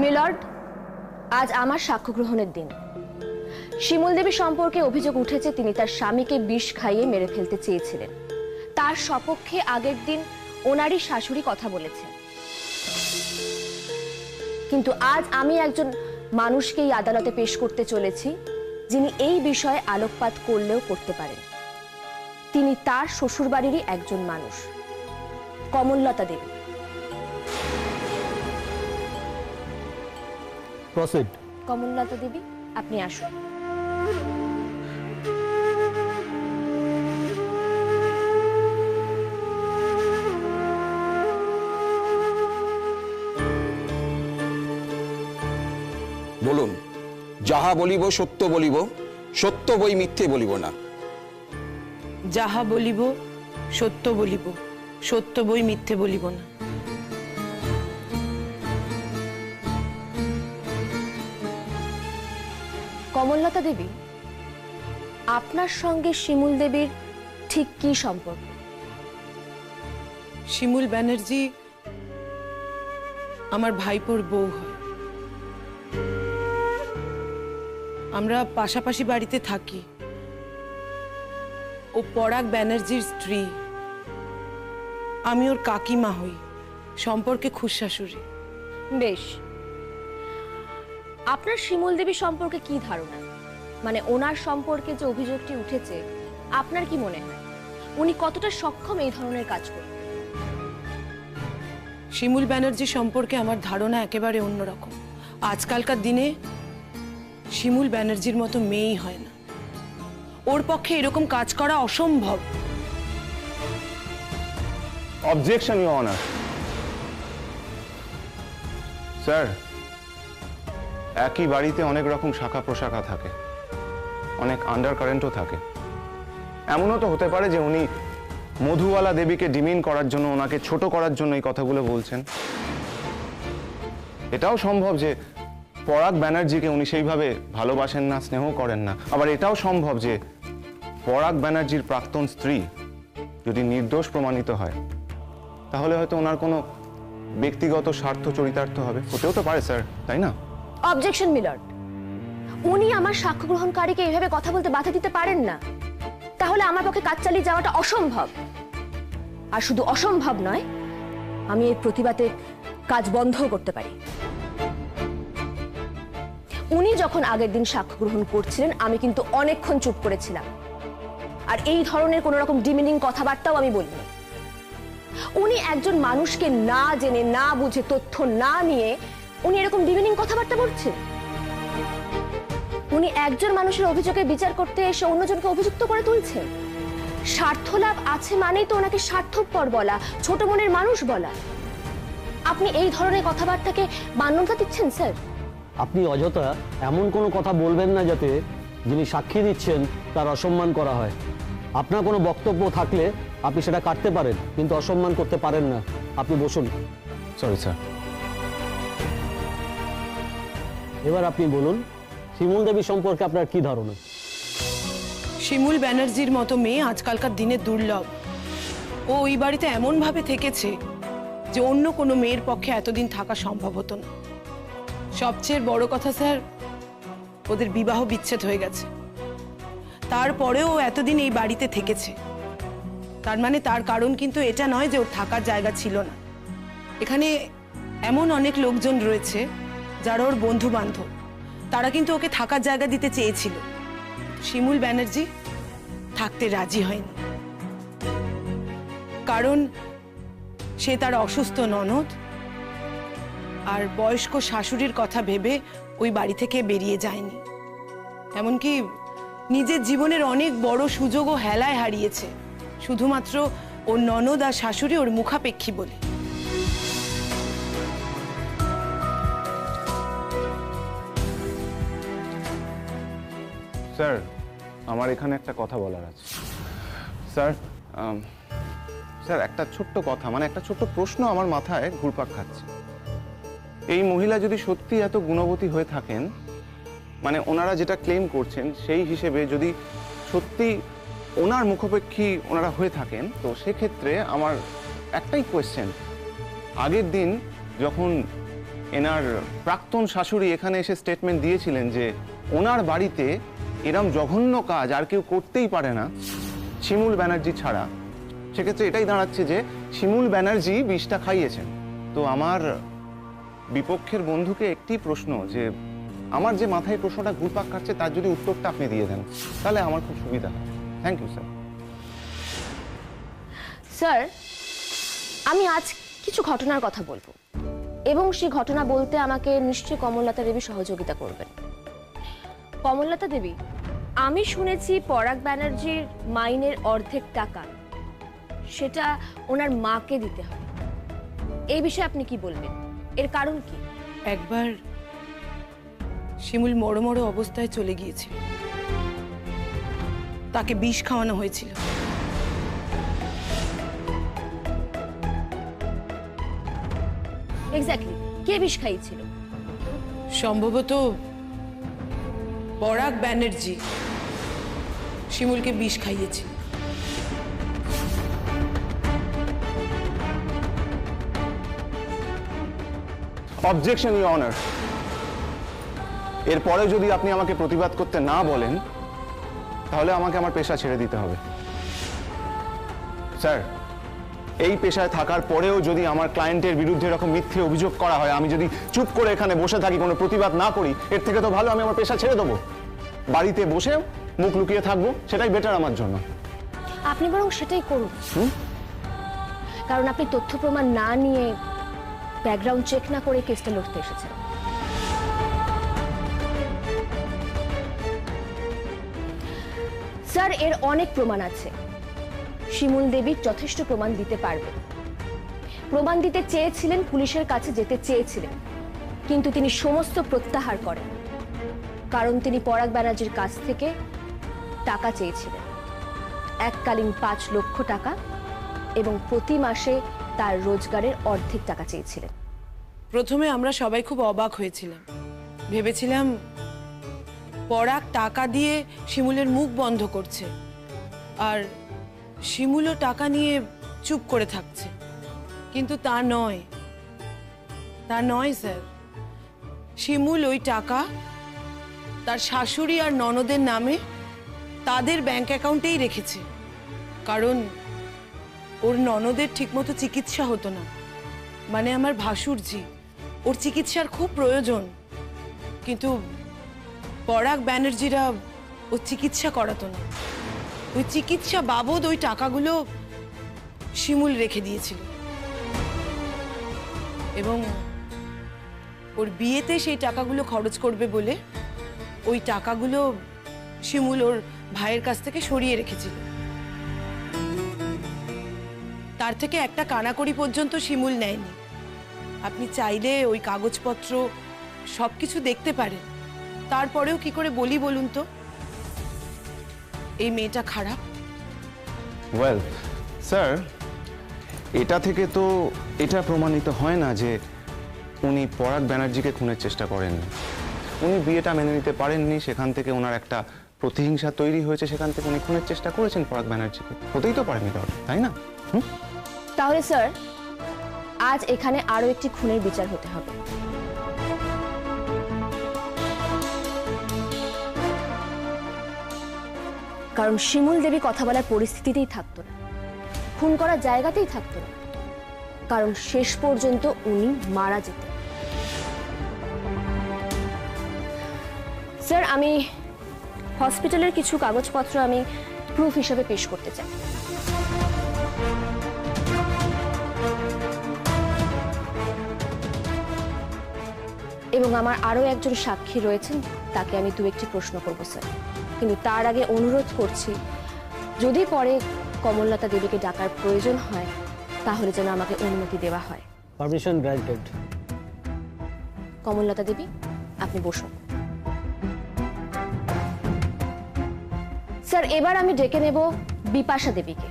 Milord, আজ আমার সাক্ষ্য গ্রহণের দিন। শিমুল দেবী সম্পর্কে অভিযোগ উঠেছে তিনি তার স্বামীকে বিষ খাইয়ে মেরে ফেলতে চেয়েছিলেন। তার সপক্ষে আগের দিন ওনারই শাশুড়ি কথা বলেছেন। কিন্তু আজ আমি একজন মানুষকে এই আদালতে পেশ করতে চলেছি যিনি এই বিষয়ে আলোকপাত করলেও করতে পারেন। তিনি তার শ্বশুরবাড়িরই একজন মানুষ, কমললতা দেবী। প্রসিড। কমললতা দেবী, আপনি আসুন। বলুন, যাহা বলিব সত্য বলিব, সত্য বই মিথ্যে বলিব না। যাহা বলিব সত্য বলিব, সত্য বই মিথ্যে বলিব না। কমললতা দেবী, আপনার সঙ্গে শিমুল দেবীর ঠিক কি সম্পর্ক? শিমুল ব্যানার্জি আমার ভাইপোর বউ হয়। আমরা পাশাপাশি বাড়িতে থাকি। ও পরাগ ব্যানার্জির স্ত্রী, আমি ওর কাকিমা হই, সম্পর্কে খুশাশুড়ি। বেশ, আপনার শিমুল দেবী সম্পর্কে কি ধারণা? মানে ওনার সম্পর্কে যে অভিযোগটি উঠেছে, আপনার কি মনে হয় উনি কতটা সক্ষম এই ধরনের কাজ করতে? শিমুল ব্যানার্জি সম্পর্কে আমার ধারণা একেবারে অন্যরকম। আজকালকার দিনে শিমুল ব্যানার্জির মতো মেয়েই হয় না। ওর পক্ষে এরকম কাজ করা অসম্ভব। Objection, your honour. স্যার, একই বাড়িতে অনেক রকম শাখা প্রশাখা থাকে, অনেক আন্ডার কারেন্টও থাকে। এমনও তো হতে পারে যে উনি মধুবালা দেবীকে ডিমিন করার জন্য, ওনাকে ছোট করার জন্য এই কথাগুলো বলছেন। এটাও সম্ভব যে পরাগ ব্যানার্জিকে উনি সেইভাবে ভালোবাসেন না, স্নেহ করেন না। আবার এটাও সম্ভব যে পরাগ ব্যানার্জির প্রাক্তন স্ত্রী যদি নির্দোষ প্রমাণিত হয়, তাহলে হয়তো ওনার কোনো ব্যক্তিগত স্বার্থ চরিতার্থ হবে। হতেও তো পারে স্যার, তাই না? অবজেকশন মিলর্ড, উনি আমার সাক্ষ্য গ্রহণকারীকে এইভাবে কথা বলতে বাধা দিতে পারেন না। তাহলে আমার পক্ষে কাজ চালিয়ে যাওয়াটা অসম্ভব। আর শুধু অসম্ভব নয়, আমি এর প্রতিবাদে কাজ বন্ধও করতে পারি। উনি যখন আগের দিন সাক্ষ্য গ্রহণ করছিলেন, আমি কিন্তু অনেকক্ষণ চুপ করেছিলাম। আর এই ধরনের কোন রকম ডিমিনিং কথাবার্তাও আমি বলিনি। উনি একজন মানুষকে না জেনে, না বুঝে, তথ্য না নিয়ে উনি এরকম ডিমিনিং কথাবার্তা বলছেন। উনি একজন মানুষের অভিযোগে বিচার করতে এসে অন্যজনকে অভিযুক্ত করে তুলছেন। স্বার্থ লাভ আছে মানেই তো ওনাকে স্বার্থপর বলা, ছোট মনের মানুষ বলা। আপনি এই ধরনের কথাবার্তাকে মান্যতা দিচ্ছেন স্যার? আপনি অযথা এমন কোনো কথা বলবেন না যাতে যিনি সাক্ষী দিচ্ছেন তার অসম্মান করা হয়। আপনার কোনো বক্তব্য থাকলে আপনি সেটা কাটতে পারেন, কিন্তু অসম্মান করতে পারেন না। আপনি বসুন। Sorry sir. এবার আপনি বলুন, শিমুল দেবী সম্পর্কে আপনার কি ধারণা? শিমুল ব্যানার্জির মতো মেয়ে আজকালকার দিনে দুর্লভ। ও ওই বাড়িতে এমন ভাবে থেকেছে যে অন্য কোনো মেয়ের পক্ষে এতদিন থাকা সম্ভব হতো না। সবচেয়ে বড় কথা স্যার, ওদের বিবাহ বিচ্ছেদ হয়ে গেছে। তারপরেও ও এতদিন এই বাড়িতে থেকেছে। তার মানে তার কারণ কিন্তু এটা নয় যে ওর থাকার জায়গা ছিল না। এখানে এমন অনেক লোকজন রয়েছে যারা ওর বন্ধু বান্ধব, তারা কিন্তু ওকে থাকার জায়গা দিতে চেয়েছিল। শিমুল ব্যানার্জি থাকতে রাজি হয়নি, কারণ সে তার অসুস্থ ননদ আর বয়স্ক শাশুড়ির কথা ভেবে ওই বাড়ি থেকে বেরিয়ে যায়নি। এমনকি নিজের জীবনের অনেক বড় সুযোগও হেলায় হারিয়েছে শুধুমাত্র ওর ননদ আর শাশুড়ি ওর মুখাপেক্ষী বলে। স্যার, আমার এখানে একটা কথা বলার আছে। স্যার, স্যার একটা ছোট্ট কথা, মানে একটা ছোট্ট প্রশ্ন আমার মাথায় ঘুরপাক খাচ্ছে। এই মহিলা যদি সত্যি এত গুণবতী হয়ে থাকেন, মানে ওনারা যেটা ক্লেম করছেন সেই হিসেবে যদি সত্যি ওনার মুখাপেক্ষী ওনারা হয়ে থাকেন, তো সেক্ষেত্রে আমার একটাই কোয়েশ্চেন, আগের দিন যখন এনার প্রাক্তন শাশুড়ি এখানে এসে স্টেটমেন্ট দিয়েছিলেন যে ওনার বাড়িতে এরম জঘন্য কাজ আর কেউ করতেই পারে না শিমুল ব্যানার্জি ছাড়া, সেক্ষেত্রে এটাই দাঁড়াচ্ছে যে শিমুল ব্যানার্জি বিষটা খাইয়েছেন। তো আমার বিপক্ষের বন্ধুকে একটি প্রশ্ন, যে আমার যে মাথায় প্রশ্নটা ঘুরপাক খাচ্ছে তার যদি উত্তরটা আপনি দিয়ে দেন তাহলে আমার খুব সুবিধা হয়। Thank you sir. স্যার, আমি আজ কিছু ঘটনার কথা বলবো এবং সেই ঘটনা বলতে আমাকে নিশ্চয়ই কমললতা দেবী সহযোগিতা করবেন। কমললতা দেবী, আমি শুনেছি পরাগ ব্যানার্জির মাইনের অর্ধেক টাকা সেটা ওনার মাকে দিতে হবে। এই বিষয়ে আপনি কি বলবেন? এর কারণ কি? একবার শিমুল মরো মরো অবস্থায় চলে গিয়েছিল, তাকে বিষ খাওয়ানো হয়েছিল। এক্স্যাক্টলি কে বিষ খাইয়েছিল? সম্ভবত পরাগ ব্যানার্জি শিমুলকে বিষ খাইয়েছিল। Objection your honour. এরপরে যদি আপনি আমাকে প্রতিবাদ করতে না বলেন তাহলে আমাকে আমার পেশা ছেড়ে দিতে হবে। স্যার, এই পেশায় থাকার পরেও যদি আমার ক্লায়েন্টের বিরুদ্ধে এরকম মিথ্যে অভিযোগ করা হয়, আমি যদি চুপ করে এখানে বসে থাকি, কোনো প্রতিবাদ না করি, এর থেকে তো ভালো আমি আমার পেশা ছেড়ে দেবো, বাড়িতে বসে মুখ লুকিয়ে থাকবো, সেটাই বেটার আমার জন্য। আপনি বরং সেটাই করুন, কারণ আপনি তথ্য প্রমাণ না নিয়ে, ব্যাকগ্রাউন্ড চেক না করে কেসটা লড়তে এসেছেন। স্যার, এর অনেক প্রমাণ আছে। শিমুল দেবী যথেষ্ট প্রমাণ দিতে পারবেন। প্রমাণ দিতে চেয়েছিলেন, পুলিশের কাছে যেতে চেয়েছিলেন, কিন্তু তিনি সমস্ত প্রত্যাহার করেন, কারণ তিনি পরাগ ব্যানার্জির কাছ থেকে টাকা চেয়েছিলেন, এককালীন 5 লক্ষ টাকা, এবং প্রতি মাসে তার রোজগারের অর্ধেক টাকা চেয়েছিলেন। প্রথমে আমরা সবাই খুব অবাক হয়েছিলাম, ভেবেছিলাম পরাগ টাকা দিয়ে শিমুলের মুখ বন্ধ করছে আর শিমুলও টাকা নিয়ে চুপ করে থাকছে, কিন্তু তা নয় স্যার। শিমুল ওই টাকা তার শাশুড়ি আর ননদের নামে তাদের ব্যাংক অ্যাকাউন্টেই রেখেছে, কারণ ওর ননদের ঠিকমতো চিকিৎসা হতো না, মানে আমার ভাসুরজি, ওর চিকিৎসার খুব প্রয়োজন, কিন্তু পরাগ ব্যানার্জিরা ও চিকিৎসা করাতো না। ওই চিকিৎসা বাবদ ওই টাকাগুলো শিমুল রেখে দিয়েছিল, এবং ওর বিয়েতে সেই টাকাগুলো খরচ করবে বলে ওই টাকাগুলো শিমুল ওর ভাইয়ের কাছ থেকে সরিয়ে রেখেছিল। তার থেকে একটা কানাকড়ি পর্যন্ত শিমুল নেয়নি। আপনি চাইলে ওই কাগজপত্র সবকিছু দেখতে পারেন, তারপরেও কি করে বলি বলুন তো, এই মেয়েটা খারাপ? ওয়েল স্যার, এটা থেকে তো এটা প্রমাণিত হয় না যে উনি পরাগ ব্যানার্জিকে খুনের চেষ্টা করেননি। উনি বিয়েটা মেনে নিতে পারেননি, সেখান থেকে ওনার একটা প্রতিহিংসা তৈরি হয়েছে, সেখান থেকে উনি খুনের চেষ্টা করেছেন পরাগ ব্যানার্জিকে। হতেই তো পারেনি তাহলে, তাই না? তাহলে স্যার, আজ এখানে আরো একটি খুনের বিচার হতে হবে। কারণ শিমুল দেবী কথা বলার পরিস্থিতিতেই থাকতো না, খুন করার জায়গাতেই থাকতো না, কারণ শেষ পর্যন্ত উনি মারা যেতেন। স্যার, আমি হসপিটালের কিছু কাগজপত্র আমি প্রুফ হিসেবে পেশ করতে চাই। এবং আমার আরো একজন সাক্ষী রয়েছেন, তাকে আমি 2-1টি প্রশ্ন করব স্যার, কিন্তু তার আগে অনুরোধ করছি, যদি পরে কমললতা দেবীকে ডাকার প্রয়োজন হয় তাহলে যেন আমাকে অনুমতি দেওয়া হয়। Permission granted. কমললতা দেবী, আপনি বসুন। স্যার, এবার আমি ডেকে নেব বিপাশা দেবীকে।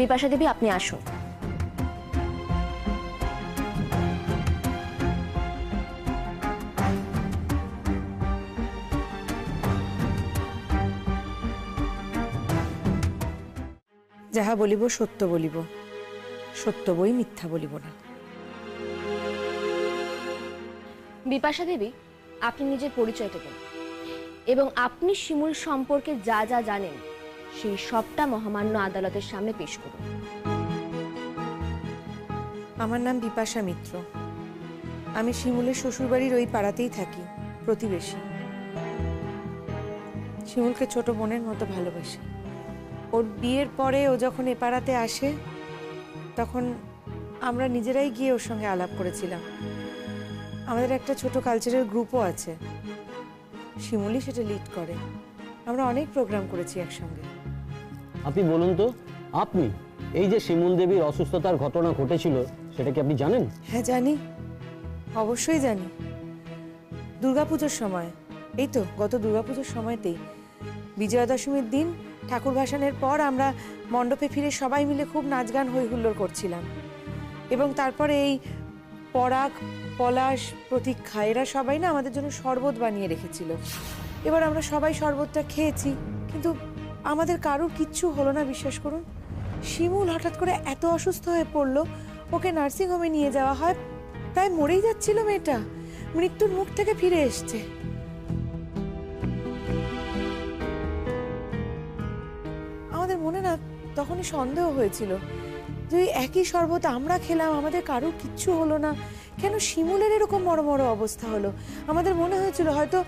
বিপাশা দেবী, আপনি আসুন। যাহা বলিব সত্য বলিব, সত্য বই মিথ্যা বলিব না। বিপাশা দেবী, আপনি নিজের পরিচয়টা দেন এবং আপনি শিমুল সম্পর্কে যা যা জানেন সেই সবটা মহামান্য আদালতের সামনে পেশ করুন। আমার নাম বিপাশা মিত্র। আমি শিমুলের শ্বশুরবাড়ির ওই পাড়াতেই থাকি, প্রতিবেশী। শিমুলকে ছোট বোনের মতো ভালোবাসি। ওর বিয়ের পরে ও যখন এ পাড়াতে আসে তখন আমরা নিজেরাই গিয়ে ওর সঙ্গে আলাপ করেছিলাম। আমাদের একটা ছোট কালচারাল গ্রুপও আছে, শিমুলই সেটা লিড করে। আমরা অনেক প্রোগ্রাম করেছি একসঙ্গে। আপনি বলুন তো, আপনি এই যে শিমুল দেবীর অসুস্থতার ঘটনা ঘটেছিল সেটা কি আপনি জানেন? হ্যাঁ জানি, অবশ্যই জানি। দুর্গাপুজোর সময়, এই তো গত দুর্গাপুজোর সময়তেই, বিজয়া দশমীর দিন ঠাকুর ভাসানের পর আমরা মণ্ডপে ফিরে সবাই মিলে খুব নাচ গান হই হুল্লোড় করছিলাম। এবং তারপরে এই পরাগ, পলাশ, প্রতীক্ষা এরা সবাই না আমাদের জন্য শরবত বানিয়ে রেখেছিল। এবার আমরা সবাই শরবতটা খেয়েছি, কিন্তু আমাদের কারোর কিচ্ছু হলো না, বিশ্বাস করুন। শিমুল হঠাৎ করে এত অসুস্থ হয়ে পড়লো, ওকে নার্সিংহোমে নিয়ে যাওয়া হয়। প্রায় মরেই যাচ্ছিল মেয়েটা, মৃত্যুর মুখ থেকে ফিরে এসছে। আমাদের মনে না তখনই সন্দেহ হয়েছিল যে ওই একই শরবত আমরা খেলাম, আমাদের কারোর কিচ্ছু হলো না, কেন শিমুলের এরকম বড় বড় অবস্থা হলো। আমাদের মনে হয়েছিল হয়তো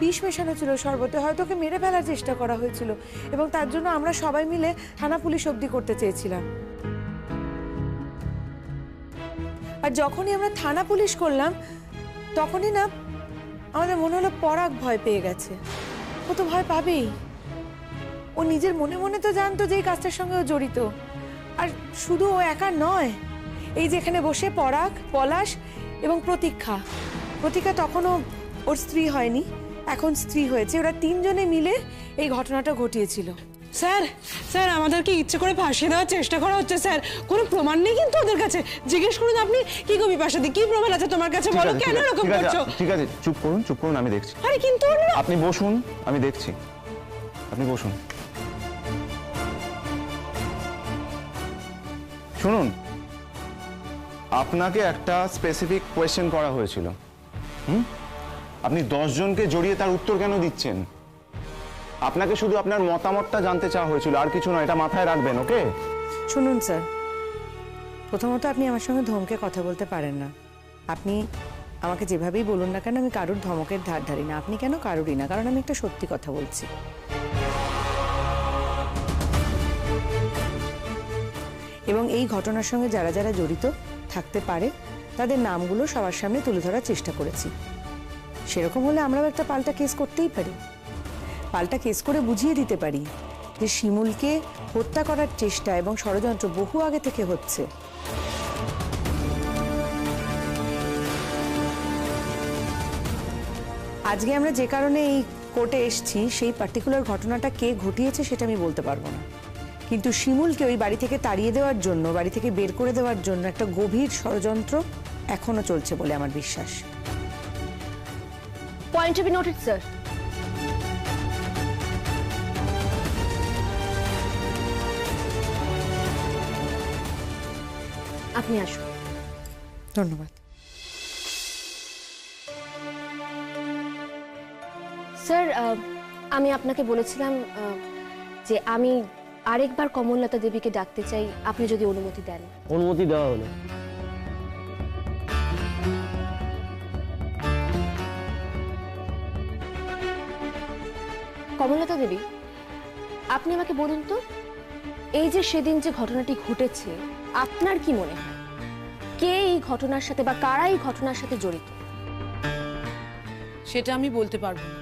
বিষ মেশানো ছিল শরবতে, হয়তো ওকে মেরে ফেলার চেষ্টা করা হয়েছিল, এবং তার জন্য আমরা সবাই মিলে থানা পুলিশ অবধি করতে চেয়েছিলাম। আর যখনই আমরা থানা পুলিশ করলাম তখনই না আমাদের মনে হলো পরাগ ভয় পেয়ে গেছে। ও তো ভয় পাবেই, ও নিজের মনে মনে তো জানতো যে এই কাজটার সঙ্গে ও জড়িত। আর শুধু ও একা নয়, এই যে এখানে বসে পরাগ, পলাশ এবং প্রতীক্ষা, প্রতীক্ষা তখনও ওর স্ত্রী হয়নি, এখন স্ত্রী হয়েছে, ওরা তিনজনে মিলে এই ঘটনাটা ঘটিয়েছিল। স্যার, স্যার আমাদেরকে ইচ্ছে করে ফাঁসিয়ে দেওয়ার চেষ্টা করা হচ্ছে স্যার। কোনো প্রমাণ নেই কিন্তু ওদের কাছে। জিজ্ঞেস করুন আপনি, কি গো বিপাশাদি, কি প্রমাণ আছে তোমার কাছে? বলো, কেন এরকম করছো? ঠিক আছে, চুপ করুন, আমি দেখছি। আরে কিন্তু আপনি বসুন, আমি দেখছি। আপনি বসুন। শুনুন, আপনাকে একটা স্পেসিফিক কোয়েশ্চেন করা হয়েছিল। আপনি 10 জনকে জড়িয়ে তার উত্তর কেন দিচ্ছেন? আপনাকে শুধু আপনার মতামতটা জানতে চাওয়া হয়েছিল, আর কিছু নয়, এটা মাথায় রাখবেন। ওকে? শুনুন স্যার, প্রথমত আপনি আমার সঙ্গে ধমকে কথা বলতে পারেন না। আপনি আমাকে যেভাবেই বলুন না কেন, আমি কারুর ধমকের ধার ধারি না। আপনি কেন? কারুরই না, কারণ আমি একটা সত্যি কথা বলছি। এবং এই ঘটনার সঙ্গে যারা যারা জড়িত থাকতে পারে তাদের নামগুলো সবার সামনে তুলে ধরার চেষ্টা করেছি। সেরকম হলে আমরাও একটা পাল্টা কেস করতেই পারি, পাল্টা কেস করে বুঝিয়ে দিতে পারি যে শিমুলকে হত্যা করার চেষ্টা এবং ষড়যন্ত্র বহু আগে থেকে হচ্ছে। আজকে আমরা যে কারণে এই কোর্টে এসেছি, সেই পার্টিকুলার ঘটনাটা কে ঘটিয়েছে সেটা আমি বলতে পারবো না, কিন্তু শিমুলকে ওই বাড়ি থেকে তাড়িয়ে দেওয়ার জন্য, বাড়ি থেকে বের করে দেওয়ার জন্য একটা গভীর ষড়যন্ত্র এখনো চলছে বলে আমার বিশ্বাস। Point to be noted sir. আপনি আসুন। ধন্যবাদ স্যার। আমি আপনাকে বলেছিলাম যে আমি আরেকবার কমললতা দেবীকে ডাকতে চাই, আপনি যদি অনুমতি দেন। অনুমতি দেওয়া হলো। কমললতা দেবী, আপনি আমাকে বলুন তো, এই যে সেদিন যে ঘটনাটি ঘটেছে, আপনার কি মনে হয় কে এই ঘটনার সাথে বা কারা এই ঘটনার সাথে জড়িত? সেটা আমি বলতে পারবো না।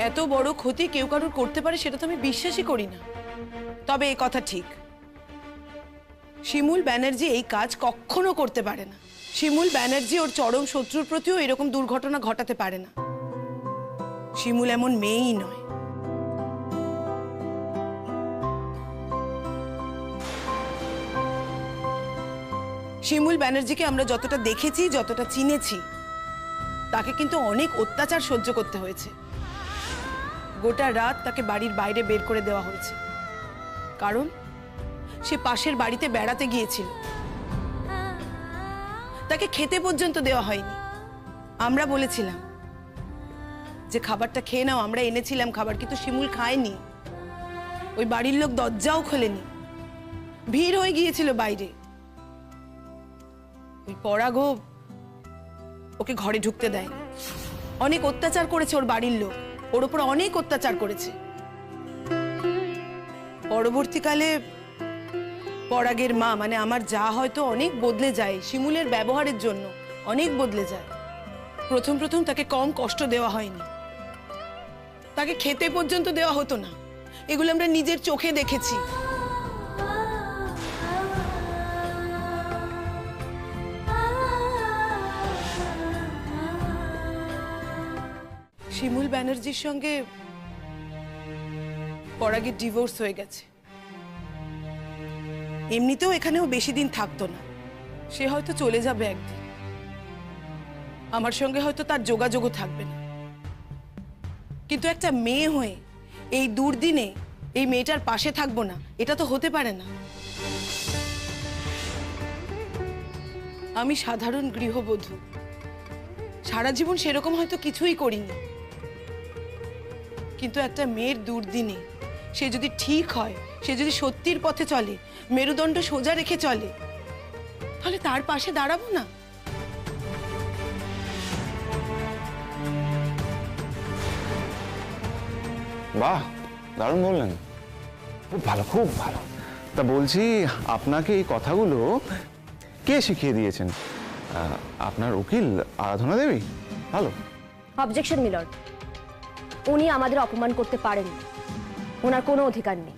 এত বড় ক্ষতি কেউ কারোর করতে পারে সেটা তো আমি বিশ্বাসই করি না। তবে এই কথা ঠিক, শিমুল ব্যানার্জি এই কাজ কখনো করতে পারে না। শিমুল ব্যানার্জি ওর চরম শত্রুর প্রতিও এরকম দুর্ঘটনা ঘটাতে পারে না। শিমুল এমন মেয়েই নয়। শিমুল ব্যানার্জিকে আমরা যতটা দেখেছি, যতটা চিনেছি, তাকে কিন্তু অনেক অত্যাচার সহ্য করতে হয়েছে। গোটা রাত তাকে বাড়ির বাইরে বের করে দেওয়া হয়েছে। কারণ সে পাশের বাড়িতে বেড়াতে গিয়েছিল, তাকে খেতে পর্যন্ত দেওয়া হয়নি। আমরা বলেছিলাম যে খাবারটা খেয়ে নাও, আমরা এনেছিলাম খাবার, কিন্তু শিমুল খায়নি। ওই বাড়ির লোক দরজাও খোলেনি, ভিড় হয়ে গিয়েছিল বাইরে। ওই পরাগ ওকে ঘরে ঢুকতে দেয়, অনেক অত্যাচার করেছে ওর বাড়ির লোক, ওর উপর অনেক অত্যাচার করেছে। পরবর্তীকালে পরাগের মা মানে আমার যা হয়তো অনেক বদলে যায় শিমুলের ব্যবহারের জন্য, অনেক বদলে যায়। প্রথম প্রথম তাকে কম কষ্ট দেওয়া হয়নি, তাকে খেতে পর্যন্ত দেওয়া হতো না। এগুলো আমরা নিজের চোখে দেখেছি। শিমুল ব্যানার্জির সঙ্গে পরাগের ডিভোর্স হয়ে গেছে। এমনিতেও এখানেও বেশি দিন থাকতো না, সে হয়তো চলে যাবে একদিন। আমার সঙ্গে হয়তো তার যোগাযোগও থাকবে না। কিন্তু একটা মেয়ে হয়ে এই দুর্দিনে এই মেয়েটার পাশে থাকবো না, এটা তো হতে পারে না। আমি সাধারণ গৃহবধূ, সারা জীবন সেরকম হয়তো কিছুই করিনি, কিন্তু একটা মেয়ের দুর্দিনে সে যদি ঠিক হয়, সে যদি সত্যির পথে চলে, মেরুদণ্ড সোজা রেখে চলে, তাহলে তার পাশে দাঁড়াবো না? বাহ, দারুণ বললেন, খুব ভালো, খুব ভালো। তা বলছি, আপনাকে এই কথাগুলো কে শিখিয়ে দিয়েছেন? আপনার উকিল আরাধনা দেবী? ভালো। অবজেকশন মিলর্ড, উনি আমাদের অপমান করতে পারেন, ওনার কোনো অধিকার নেই।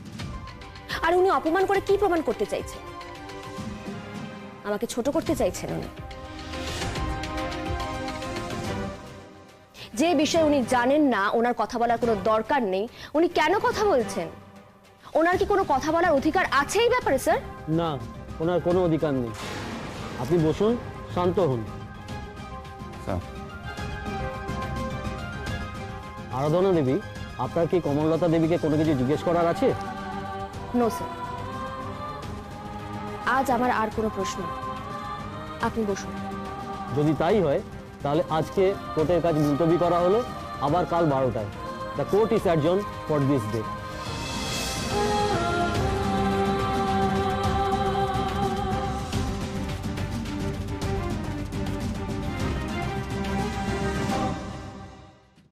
আর উনি অপমান করে কি প্রমাণ করতে চাইছেন? আমাকে ছোট করতে চাইছেন উনি। যে বিষয়ে উনি জানেন না, ওনার কথা বলার কোনো দরকার নেই, উনি কেন কথা বলছেন? ওনার কি কোনো কথা বলার অধিকার আছে এই ব্যাপারে স্যার? না, ওনার কোনো অধিকার নেই। আপনি বসুন, শান্ত হন। স্যার, আরাধনা দেবী, আপনার কি কমললতা দেবীকে কোনো কিছু জিজ্ঞেস করার আছে? নো স্যার, আজ আমার আর কোনো প্রশ্ন নেই। আপনি বসুন। যদি তাই হয় তাহলে আজকে কোর্টের কাজ মুলতবি করা হলো, আবার কাল 12টায়। The court is adjourned for this day.